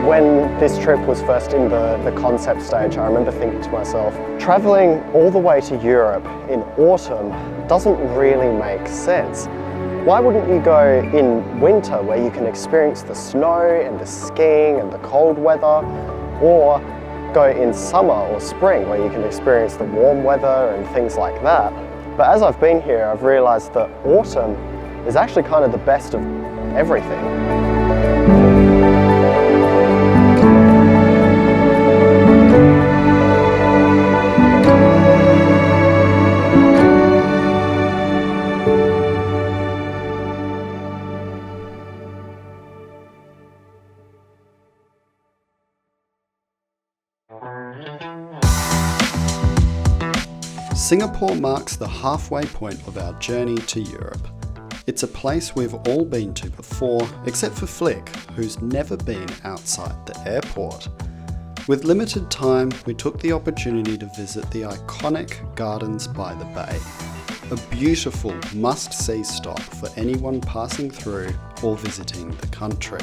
When this trip was first in the concept stage, I remember thinking to myself, travelling all the way to Europe in autumn doesn't really make sense. Why wouldn't you go in winter where you can experience the snow and the skiing and the cold weather, or go in summer or spring where you can experience the warm weather and things like that? But as I've been here, I've realised that autumn is actually kind of the best of everything. Singapore marks the halfway point of our journey to Europe. It's a place we've all been to before, except for Flick, who's never been outside the airport. With limited time, we took the opportunity to visit the iconic Gardens by the Bay, a beautiful must-see stop for anyone passing through or visiting the country.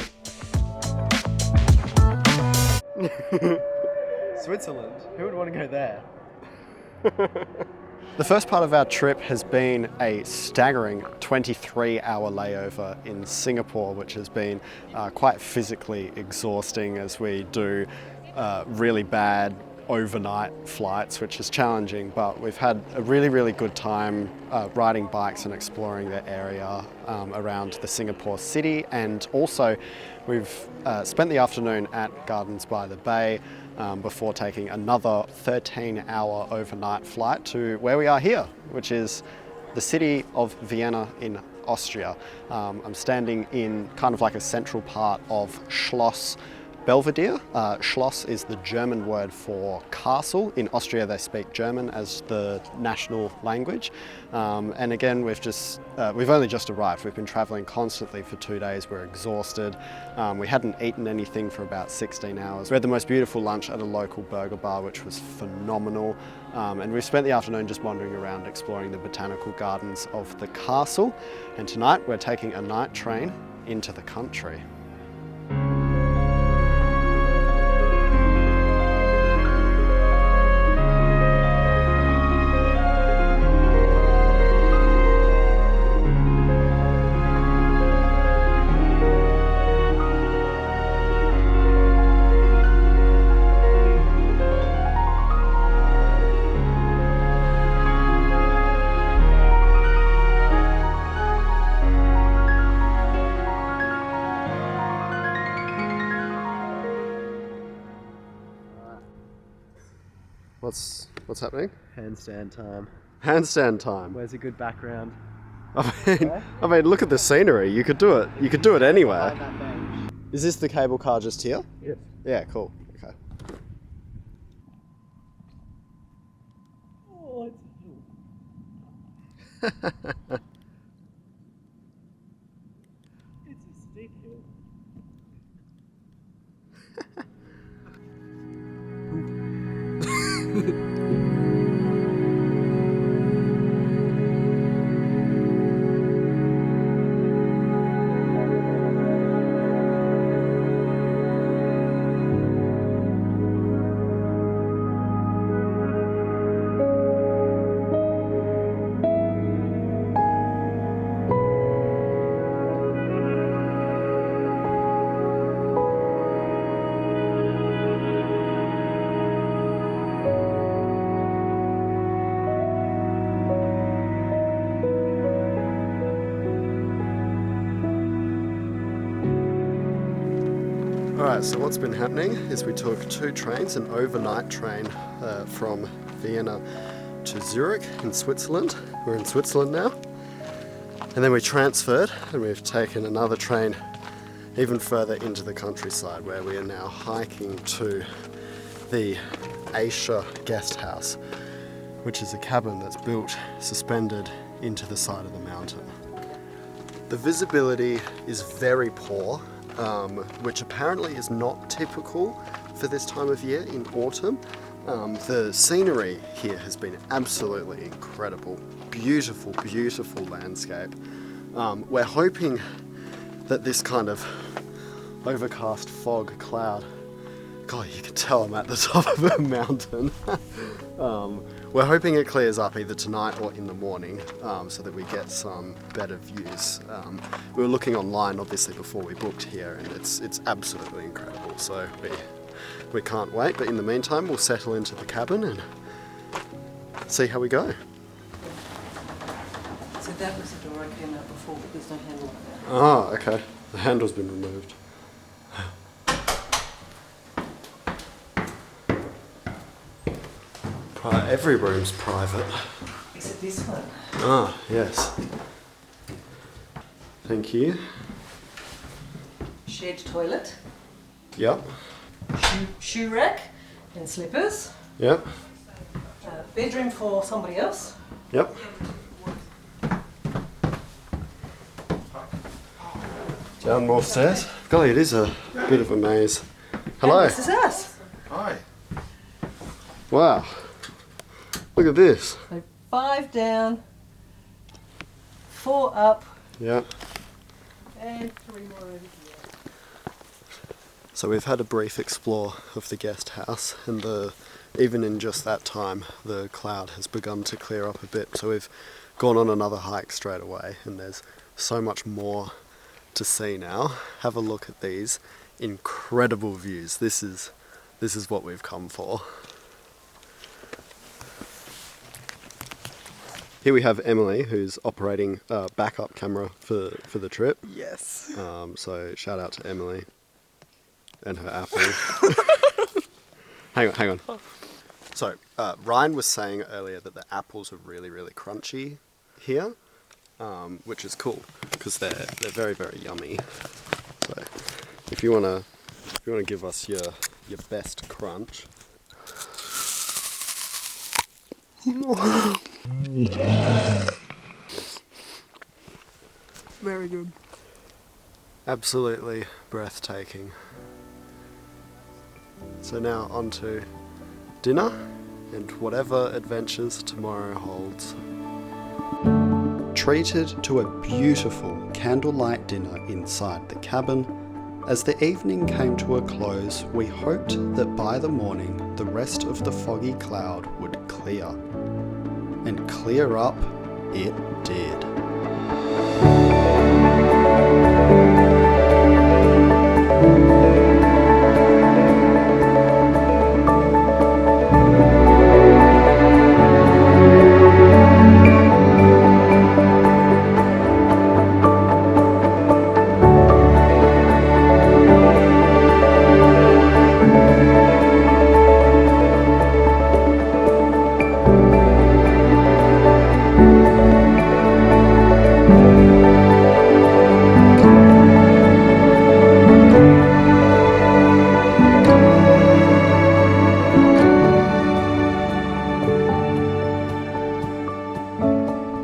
Switzerland? Who would want to go there? The first part of our trip has been a staggering 23-hour layover in Singapore, which has been quite physically exhausting as we do really bad overnight flights, which is challenging, but we've had a really good time riding bikes and exploring the area around the Singapore city, and also we've spent the afternoon at Gardens by the Bay before taking another 13-hour overnight flight to where we are here, which is the city of Vienna in Austria. I'm standing in kind of like a central part of Schloss Belvedere. Schloss is the German word for castle. In Austria they speak German as the national language. And again, we've only just arrived. We've been travelling constantly for 2 days. We're exhausted. We hadn't eaten anything for about 16 hours. We had the most beautiful lunch at a local burger bar, which was phenomenal. And we spent the afternoon just wandering around exploring the botanical gardens of the castle. And tonight we're taking a night train into the country. What's happening? Handstand time. Handstand time. Where's a good background? I mean, look at the scenery. You could do it. You could do it anywhere. Is this the cable car just here? Yes. Yeah, cool. Okay. Oh, it's a hill. It's a steep hill. Alright, so what's been happening is we took 2 trains, an overnight train from Vienna to Zurich in Switzerland. We're in Switzerland now. And then we transferred and we've taken another train even further into the countryside, where we are now hiking to the Aisha guest house, which is a cabin that's built suspended into the side of the mountain. The visibility is very poor, which apparently is not typical for this time of year in autumn. The scenery here has been absolutely incredible. Beautiful, beautiful landscape. We're hoping that this kind of overcast fog cloud. God, you can tell I'm at the top of a mountain. We're hoping it clears up either tonight or in the morning, so that we get some better views. We were looking online obviously before we booked here, and it's absolutely incredible, so we can't wait. But in the meantime, we'll settle into the cabin and see how we go. So that was the door I came out before, but there's no handle on that. Oh, okay. The handle's been removed. Every room's private. Except this one. Ah, yes. Thank you. Shared toilet, Yep. shoe rack and slippers. Yep. Bedroom for somebody else. Yep. Down more stairs. Golly, it is a bit of a maze. Hello. And this is us. Hi. Wow. Look at this. So 5 down, 4 up, Yep. and 3 more over here. So we've had a brief explore of the guest house, and even in just that time, the cloud has begun to clear up a bit. So we've gone on another hike straight away, and there's so much more to see now. Have a look at these incredible views. This is what we've come for. Here we have Emily, who's operating a backup camera for the trip. Yes. So shout out to Emily and her apple. Hang on. So Ryan was saying earlier that the apples are really, really crunchy here, which is cool because they're very, very yummy. So if you wanna give us your best crunch. Very good. Absolutely breathtaking. So now on to dinner and whatever adventures tomorrow holds. Treated to a beautiful candlelight dinner inside the cabin, as the evening came to a close, we hoped that by the morning the rest of the foggy cloud would clear. And clear up it did.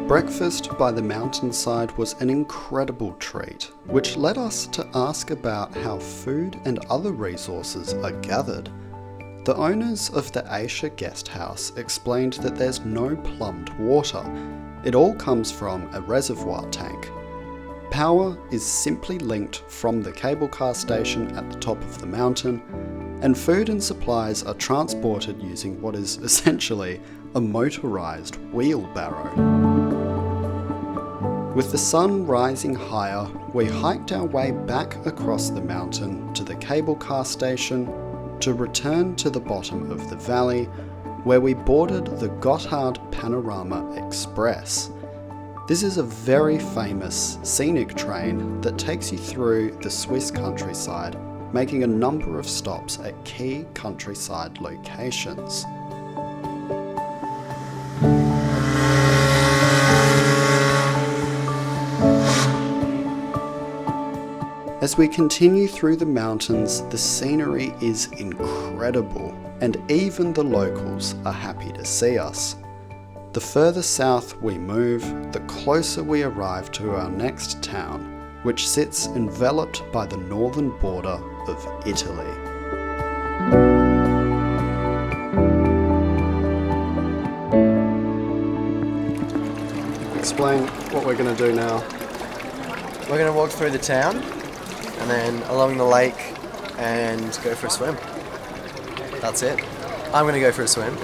Breakfast by the mountainside was an incredible treat, which led us to ask about how food and other resources are gathered. The owners of the Aisha guest house explained that there's no plumbed water. It all comes from a reservoir tank. Power is simply linked from the cable car station at the top of the mountain, and food and supplies are transported using what is essentially a motorised wheelbarrow. With the sun rising higher, we hiked our way back across the mountain to the cable car station to return to the bottom of the valley, where we boarded the Gotthard Panorama Express. This is a very famous scenic train that takes you through the Swiss countryside, making a number of stops at key countryside locations. As we continue through the mountains, the scenery is incredible, and even the locals are happy to see us. The further south we move, the closer we arrive to our next town, which sits enveloped by the northern border of Italy. Explain what we're going to do now. We're going to walk through the town, and and then along the lake and go for a swim. That's it. I'm going to go for a swim.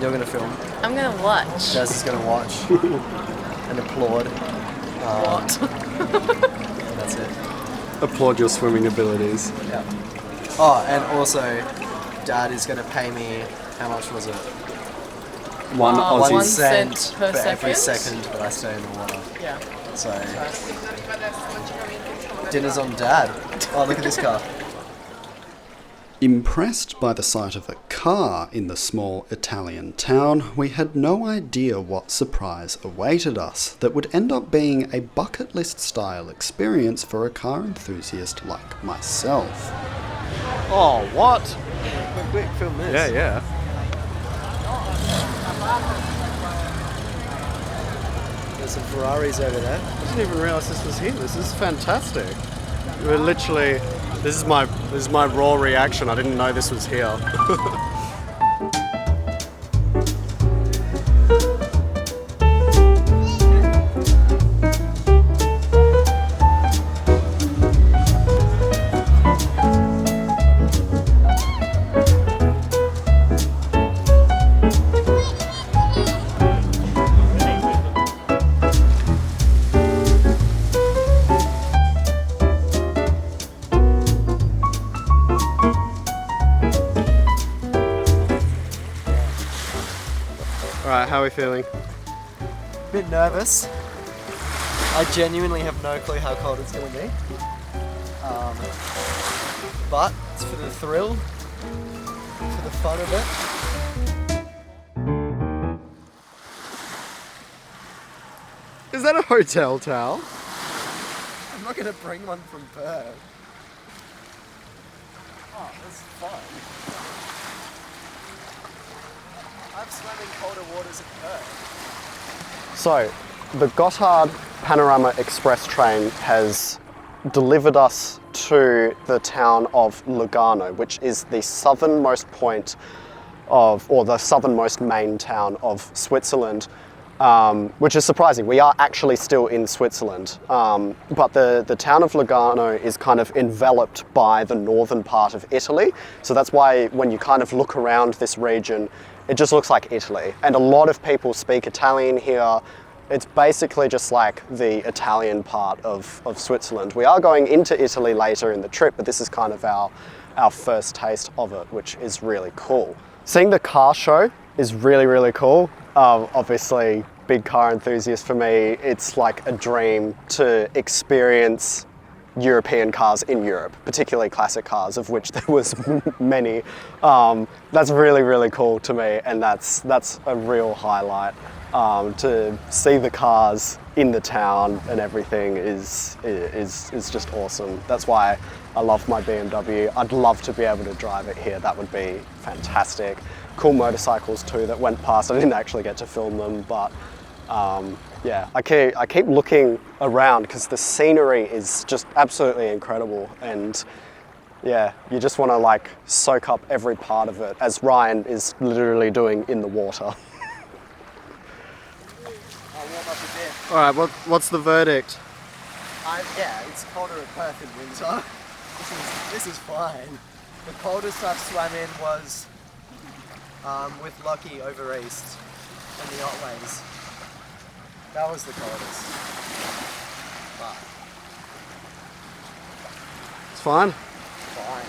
You're going to film. I'm going to watch. Jazz is going to watch and applaud. What? That's it. Applaud your swimming abilities. Yeah. Oh, and also, Dad is going to pay me, how much was it? One Aussie. 1 cent cent per for every second? second that I stay in the water. Yeah. So, dinner's on Dad. Oh, look at this car. Impressed by the sight of a car in the small Italian town, we had no idea what surprise awaited us that would end up being a bucket list style experience for a car enthusiast like myself. Oh, what? Quick, film this. Yeah, yeah. There's some Ferraris over there. I didn't even realise this was here. This is fantastic. We're literally, this is my raw reaction. I didn't know this was here. Alright, how are we feeling? Bit nervous. I genuinely have no clue how cold it's going to be. But it's for the thrill, for the fun of it. Is that a hotel towel? I'm not going to bring one from Perth. Oh, this is fun. I've swum in colder waters at Perth. So, the Gotthard Panorama Express train has delivered us to the town of Lugano, which is the southernmost point of, or the southernmost main town of Switzerland, which is surprising. We are actually still in Switzerland, but the town of Lugano is kind of enveloped by the northern part of Italy. So that's why when you kind of look around this region, it just looks like Italy. And a lot of people speak Italian here. It's basically just like the Italian part of Switzerland. We are going into Italy later in the trip, but this is kind of our first taste of it, which is really cool. Seeing the car show is really, really cool. Obviously, big car enthusiast for me, it's like a dream to experience European cars in Europe, particularly classic cars, of which there was many. That's really, really cool to me, and that's a real highlight. To see the cars in the town and everything is just awesome. That's why I love my BMW. I'd love to be able to drive it here. That would be fantastic. Cool motorcycles too that went past. I didn't actually get to film them, but yeah, I keep looking around because the scenery is just absolutely incredible, and yeah, you just want to like soak up every part of it, as Ryan is literally doing in the water. I'll warm up a bit. All right, what's the verdict? Yeah, it's colder at Perth in winter. This is fine. The coldest I've swam in was with Lucky over east in the Otways. That was the coldest. But It's fine. fine.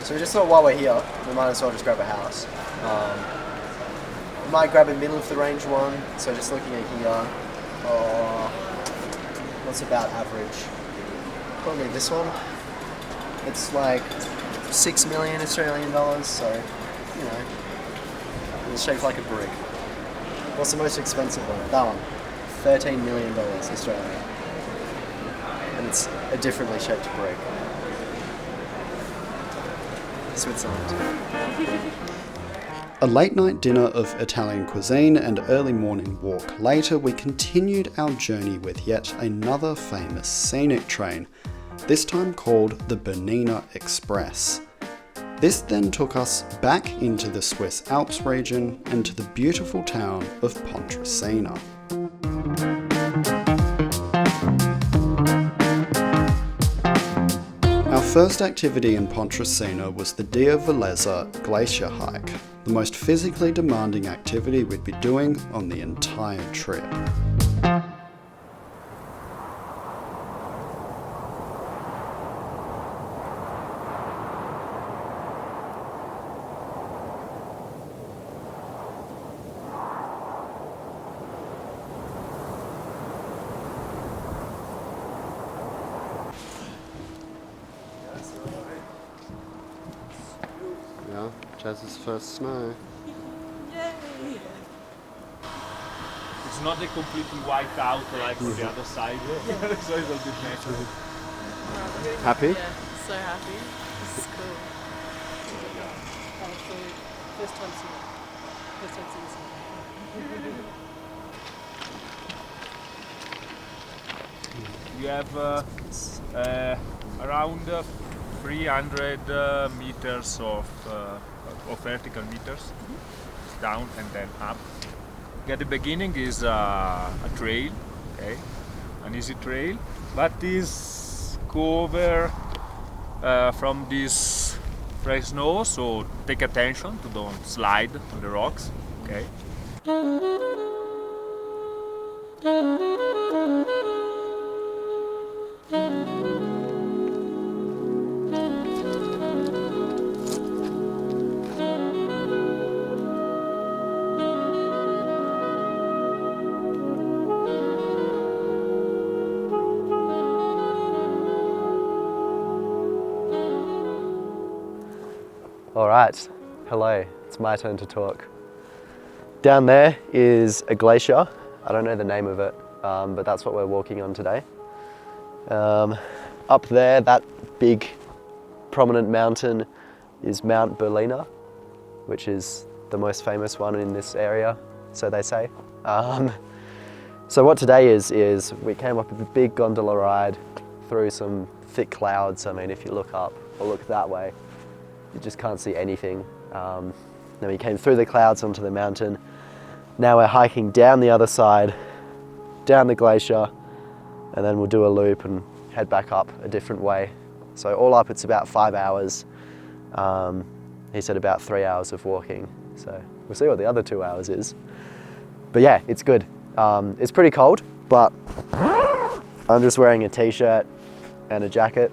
So we just thought while we're here, we might as well just grab a house. We might grab a middle of the range one, so just looking at here, what's about average? Probably this one. It's like 6 million Australian dollars, so, you know, it's shaped like a brick. What's the most expensive one? That one. $13 million Australian. And it's a differently shaped brick. Switzerland. A late night dinner of Italian cuisine and early morning walk later, we continued our journey with yet another famous scenic train, this time called the Bernina Express. This then took us back into the Swiss Alps region and to the beautiful town of Pontresina. Our first activity in Pontresina was the Dia Veleza glacier hike, the most physically demanding activity we'd be doing on the entire trip. Yeah, Jazz's first snow. It's not a completely wiped out like on the other side, so it's a bit natural. Happy? Yeah, so happy. This is cool. First time seeing it. First time seeing it. You have around 300 meters of vertical meters down and then up. At the beginning is a trail, okay, an easy trail, but is cover from this fresh snow, so take attention to don't slide on the rocks, okay. All right, hello, it's my turn to talk. Down there is a glacier. I don't know the name of it, but that's what we're walking on today. Up there, that big prominent mountain is Mount Berliner, which is the most famous one in this area, so they say. So what today is we came up with a big gondola ride through some thick clouds. I mean, if you look up or look that way, you just can't see anything. Then we came through the clouds onto the mountain. Now we're hiking down the other side, down the glacier, and then we'll do a loop and head back up a different way. So all up it's about 5 hours. He said about 3 hours of walking. So we'll see what the other 2 hours is. But yeah, it's good. It's pretty cold, but I'm just wearing a t-shirt and a jacket.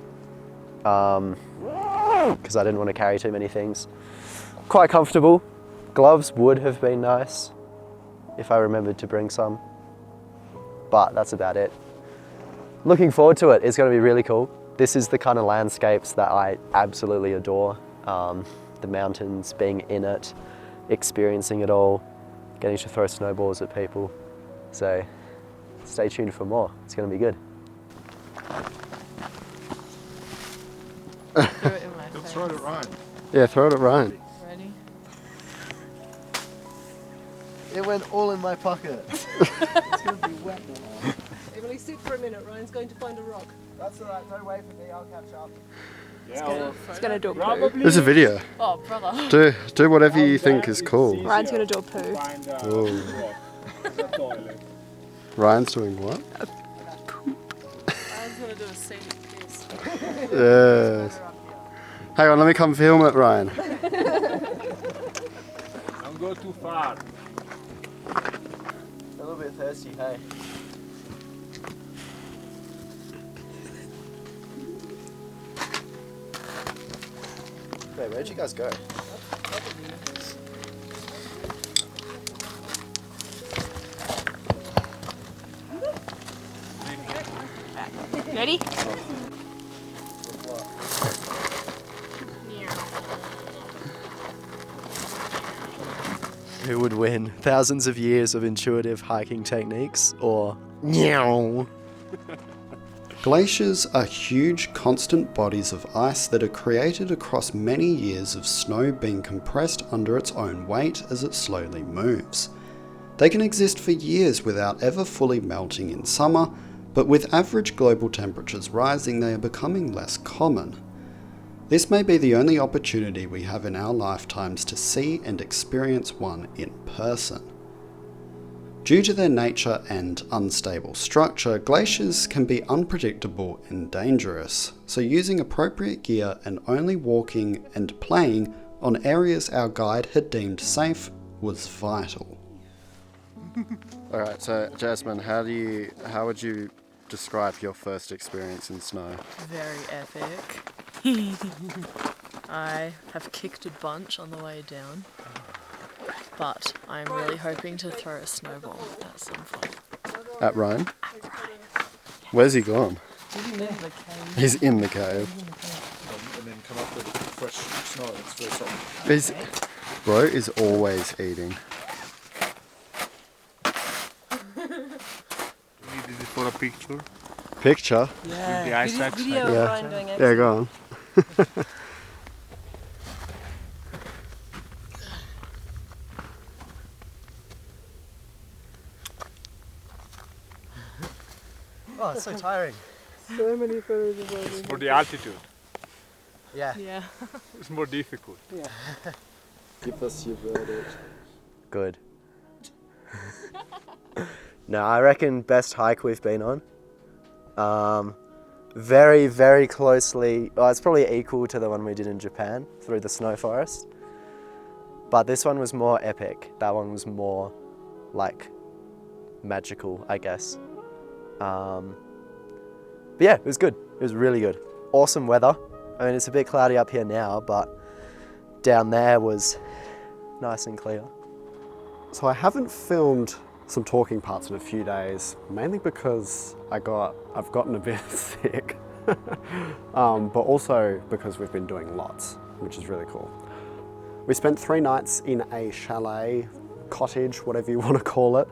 Because I didn't want to carry too many things. Quite comfortable. Gloves would have been nice if I remembered to bring some, but that's about it. Looking forward to it. It's going to be really cool. This is the kind of landscapes that I absolutely adore. The mountains, being in it, experiencing it all, getting to throw snowballs at people. So stay tuned for more. It's going to be good. Throw it in my face. Throw it at Ryan. Yeah, throw it at Ryan. Ready? It went all in my pocket. It's going to be wet now. Emily, sit for a minute. Ryan's going to find a rock. That's all right, don't wait for me, I'll catch up. It's gonna do a poo. Probably. There's a video. Oh, brother. Do whatever you think is cool. Ryan's gonna do a poo. Ryan's doing what? Ryan's gonna do a scenic piss. Yes. Hang on, let me come film it, Ryan. Don't go too far. A little bit thirsty, hey? Hey, where'd you guys go? Ready? Who would win? Thousands of years of intuitive hiking techniques or meow? Glaciers are huge, constant bodies of ice that are created across many years of snow being compressed under its own weight as it slowly moves. They can exist for years without ever fully melting in summer, but with average global temperatures rising, they are becoming less common. This may be the only opportunity we have in our lifetimes to see and experience one in person. Due to their nature and unstable structure, glaciers can be unpredictable and dangerous, so using appropriate gear and only walking and playing on areas our guide had deemed safe was vital. Alright, so Jasmine, how would you describe your first experience in snow? Very epic. I have kicked a bunch on the way down, but I'm really hoping to throw a snowball at some point. At Ryan? Where's he gone? He's in the cave. And then come up with fresh snow. It's very soft. Bro is always eating. We did it for a picture. Picture? With the ice axe. Video of Yeah. Ryan doing it. Yeah, go on. Oh, it's so tiring. So many photos of Ryan. It's for the altitude. Yeah. Yeah. It's more difficult. Give us your verdict. Good. No, I reckon best hike we've been on. Very, very closely, it's probably equal to the one we did in Japan through the snow forest. But this one was more epic. That one was more like magical, I guess. But yeah, it was good. It was really good. Awesome weather. I mean, it's a bit cloudy up here now, but down there was nice and clear. So I haven't filmed some talking parts in a few days, mainly because I've gotten a bit sick, but also because we've been doing lots, which is really cool. We spent 3 nights in a chalet, cottage, whatever you want to call it,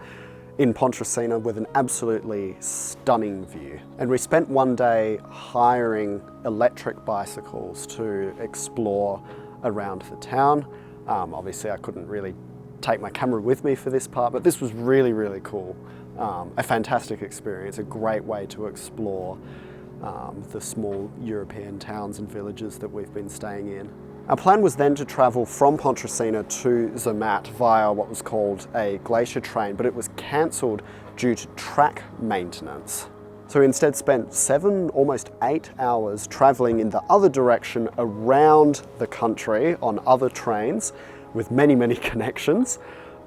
in Pontresina with an absolutely stunning view. And we spent one day hiring electric bicycles to explore around the town. Obviously I couldn't really take my camera with me for this part, but this was really, really cool. A fantastic experience, a great way to explore the small European towns and villages that we've been staying in. Our plan was then to travel from Pontresina to Zermatt via what was called a glacier train, but it was cancelled due to track maintenance. So we instead spent 7, almost 8 hours travelling in the other direction around the country on other trains with many, many connections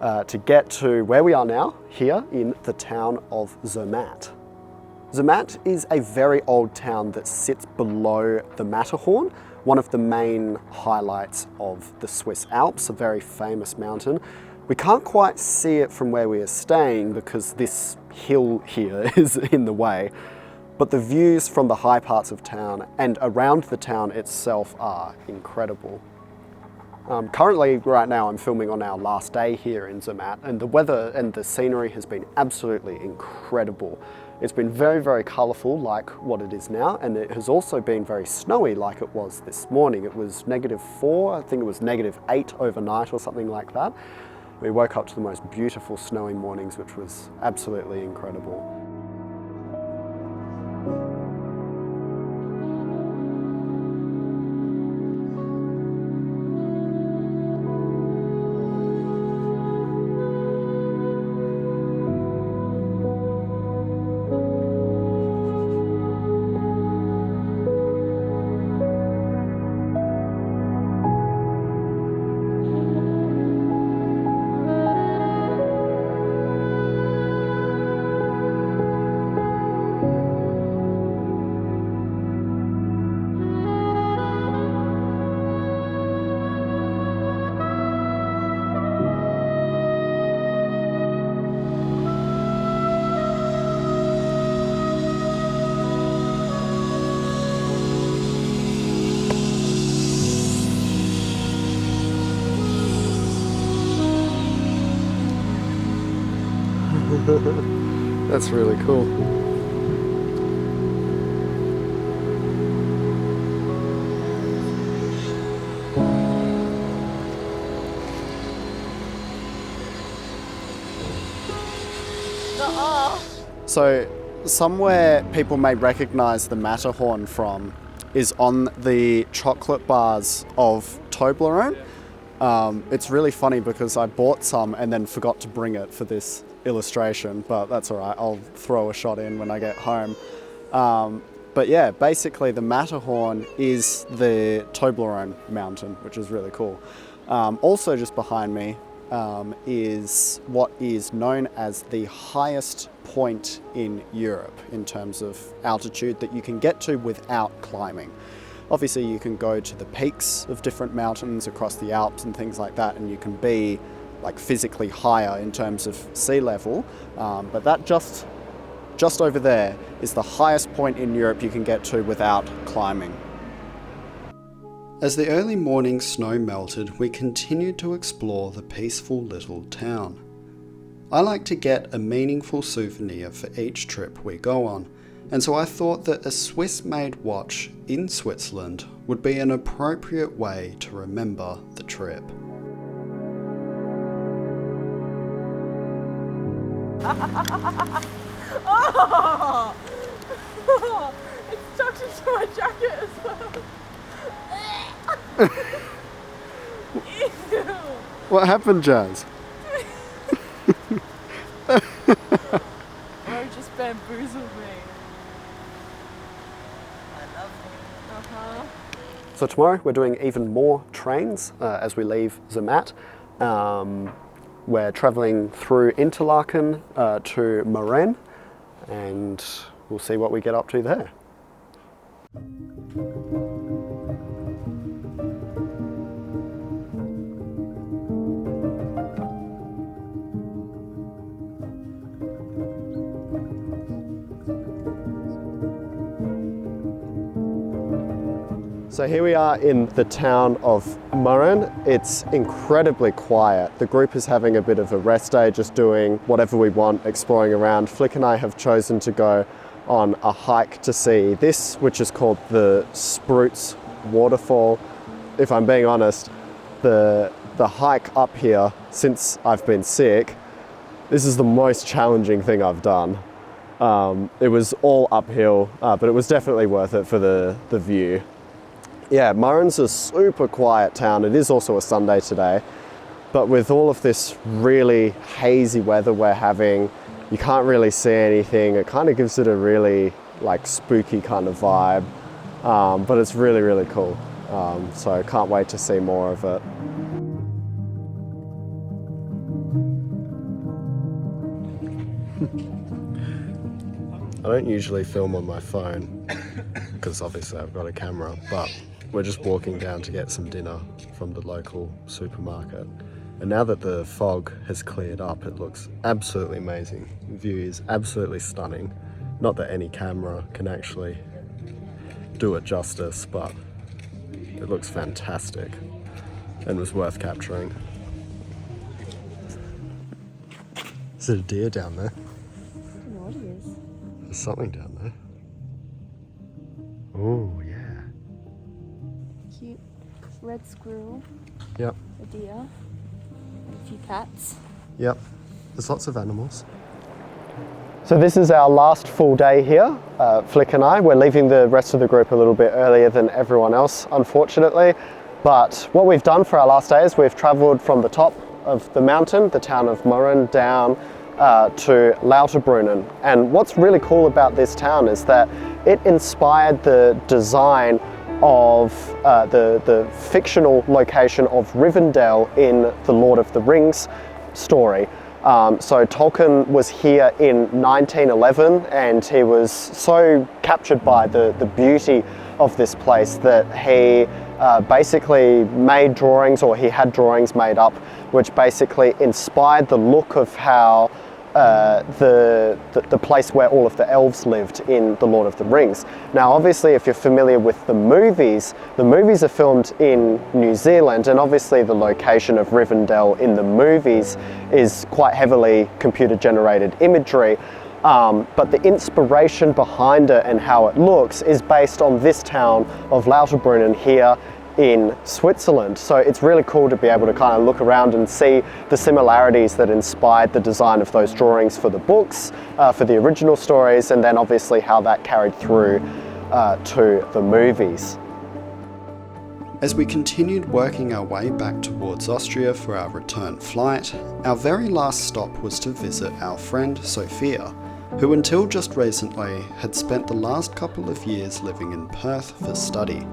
to get to where we are now, here in the town of Zermatt. Zermatt is a very old town that sits below the Matterhorn, one of the main highlights of the Swiss Alps, a very famous mountain. We can't quite see it from where we are staying because this hill here is in the way, but the views from the high parts of town and around the town itself are incredible. Currently, right now, I'm filming on our last day here in Zermatt, and the weather and the scenery has been absolutely incredible. It's been very, very colourful like what it is now, and it has also been very snowy like it was this morning. It was -4, I think it was -8 overnight or something like that. We woke up to the most beautiful snowy mornings, which was absolutely incredible. That's really cool. So somewhere people may recognise the Matterhorn from is on the chocolate bars of Toblerone. It's really funny because I bought some and then forgot to bring it for this illustration, but that's all right. I'll throw a shot in when I get home. But yeah, basically the Matterhorn is the Toblerone mountain, which is really cool. Also just behind me is what is known as the highest point in Europe in terms of altitude that you can get to without climbing. Obviously you can go to the peaks of different mountains across the Alps and things like that, and you can be like physically higher in terms of sea level, but that just over there is the highest point in Europe you can get to without climbing. As the early morning snow melted, we continued to explore the peaceful little town. I like to get a meaningful souvenir for each trip we go on, and so I thought that a Swiss-made watch in Switzerland would be an appropriate way to remember the trip. Oh! It's tucked into my jacket as well. Ew. What happened, Jazz? Bro just bamboozled me. I love you. So tomorrow we're doing even more trains as we leave Zermatt. We're travelling through Interlaken to Mürren, and we'll see what we get up to there. So here we are in the town of Mürren. It's incredibly quiet. The group is having a bit of a rest day, just doing whatever we want, exploring around. Flick and I have chosen to go on a hike to see this, which is called the Spruits Waterfall. If I'm being honest, the hike up here, since I've been sick, this is the most challenging thing I've done. It was all uphill, but it was definitely worth it for the view. Yeah, Mürren's a super quiet town. It is also a Sunday today, but with all of this really hazy weather we're having, you can't really see anything. It kind of gives it a really like spooky kind of vibe, but it's really, really cool. So I can't wait to see more of it. I don't usually film on my phone because obviously I've got a camera, but we're just walking down to get some dinner from the local supermarket. And now that the fog has cleared up, it looks absolutely amazing. The view is absolutely stunning. Not that any camera can actually do it justice, but it looks fantastic and was worth capturing. Is it a deer down there? I don't know what it is. There's something down there. Oh, yeah. Cute red squirrel, Yep, a deer, and a few cats. yep. There's lots of animals. So this is our last full day here, Flick and I. We're leaving the rest of the group a little bit earlier than everyone else, unfortunately. But what we've done for our last day is we've travelled from the top of the mountain, the town of Mürren, down to Lauterbrunnen. And what's really cool about this town is that it inspired the design of the fictional location of Rivendell in the Lord of the Rings story. So Tolkien was here in 1911, and he was so captured by the beauty of this place that he basically made drawings, or he had drawings made up, which basically inspired the look of how the place where all of the elves lived in The Lord of the Rings. Now obviously if you're familiar with the movies are filmed in New Zealand, and obviously the location of Rivendell in the movies is quite heavily computer generated imagery, but the inspiration behind it and how it looks is based on this town of Lauterbrunnen here in Switzerland. So it's really cool to be able to kind of look around and see the similarities that inspired the design of those drawings for the books, for the original stories, and then obviously how that carried through to the movies. As we continued working our way back towards Austria for our return flight, our very last stop was to visit our friend Sophia, who until just recently had spent the last couple of years living in Perth for study.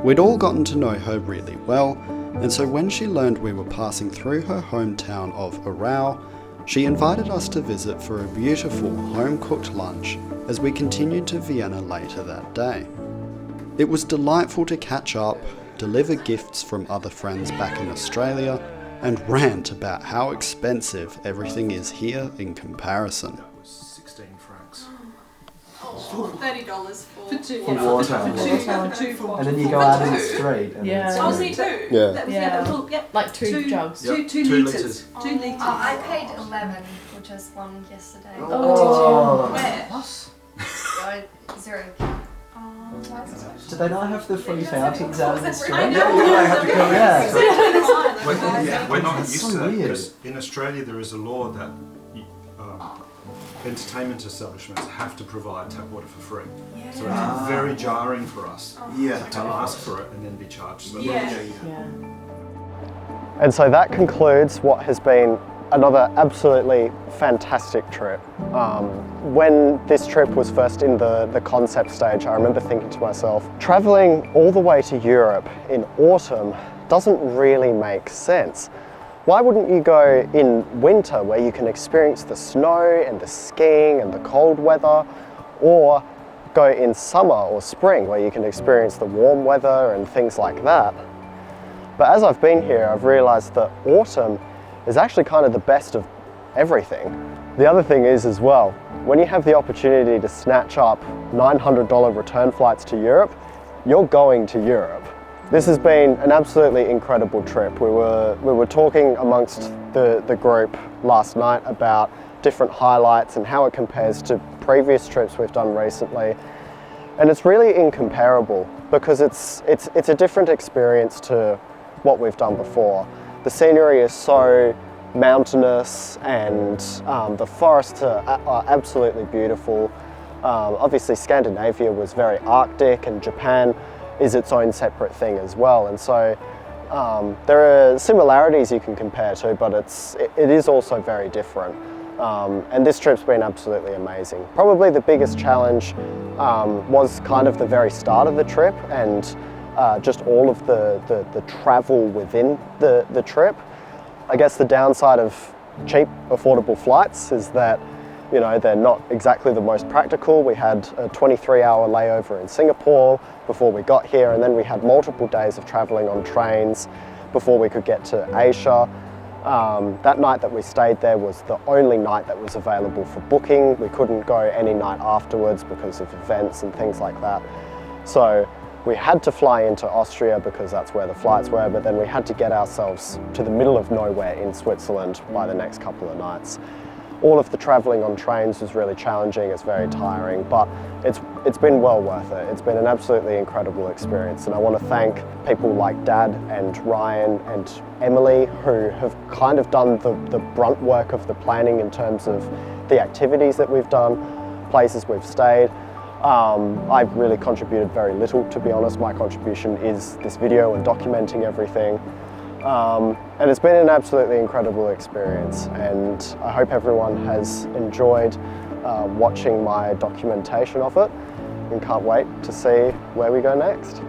We'd all gotten to know her really well, and so when she learned we were passing through her hometown of Aarau, she invited us to visit for a beautiful home-cooked lunch as we continued to Vienna later that day. It was delightful to catch up, deliver gifts from other friends back in Australia, and rant about how expensive everything is here in comparison. 16 francs. $30 for For water. And then you go out in the street. And Only two. Yeah. Like two jugs. Two litres. 2 litres. Oh, I paid 11 for just one yesterday. Oh, did you? Where? Zurich. Do they not have the free fountains out in the street? I know. I have to go Yeah. We're not used to that weird. because in Australia there is a law that entertainment establishments have to provide tap water for free. So it's very jarring for us to ask for it and then be charged. So And so that concludes what has been another absolutely fantastic trip. When this trip was first in the concept stage, I remember thinking to myself, traveling all the way to Europe in autumn doesn't really make sense. Why wouldn't you go in winter where you can experience the snow and the skiing and the cold weather, or go in summer or spring where you can experience the warm weather and things like that? But as I've been here, I've realized that autumn is actually kind of the best of everything. The other thing is as well, when you have the opportunity to snatch up $900 return flights to Europe, you're going to Europe. This has been an absolutely incredible trip. We were talking amongst the group last night about different highlights and how it compares to previous trips we've done recently. And it's really incomparable because it's a different experience to what we've done before. The scenery is so mountainous and the forests are absolutely beautiful. Obviously Scandinavia was very Arctic and Japan is its own separate thing as well. And so there are similarities you can compare to, but it is also very different. And this trip's been absolutely amazing. Probably the biggest challenge was kind of the very start of the trip and just all of the travel within the trip. I guess the downside of cheap, affordable flights is that, you know, they're not exactly the most practical. We had a 23-hour layover in Singapore before we got here, and then we had multiple days of traveling on trains before we could get to Asia. That night that we stayed there was the only night that was available for booking. We couldn't go any night afterwards because of events and things like that. So we had to fly into Austria because that's where the flights were, but then we had to get ourselves to the middle of nowhere in Switzerland by the next couple of nights. All of the travelling on trains was really challenging, it's very tiring, but it's been well worth it. It's been an absolutely incredible experience, and I want to thank people like Dad and Ryan and Emily who have kind of done the brunt work of the planning in terms of the activities that we've done, places we've stayed. I've really contributed very little, to be honest. My contribution is this video and documenting everything. And it's been an absolutely incredible experience, and I hope everyone has enjoyed watching my documentation of it and can't wait to see where we go next.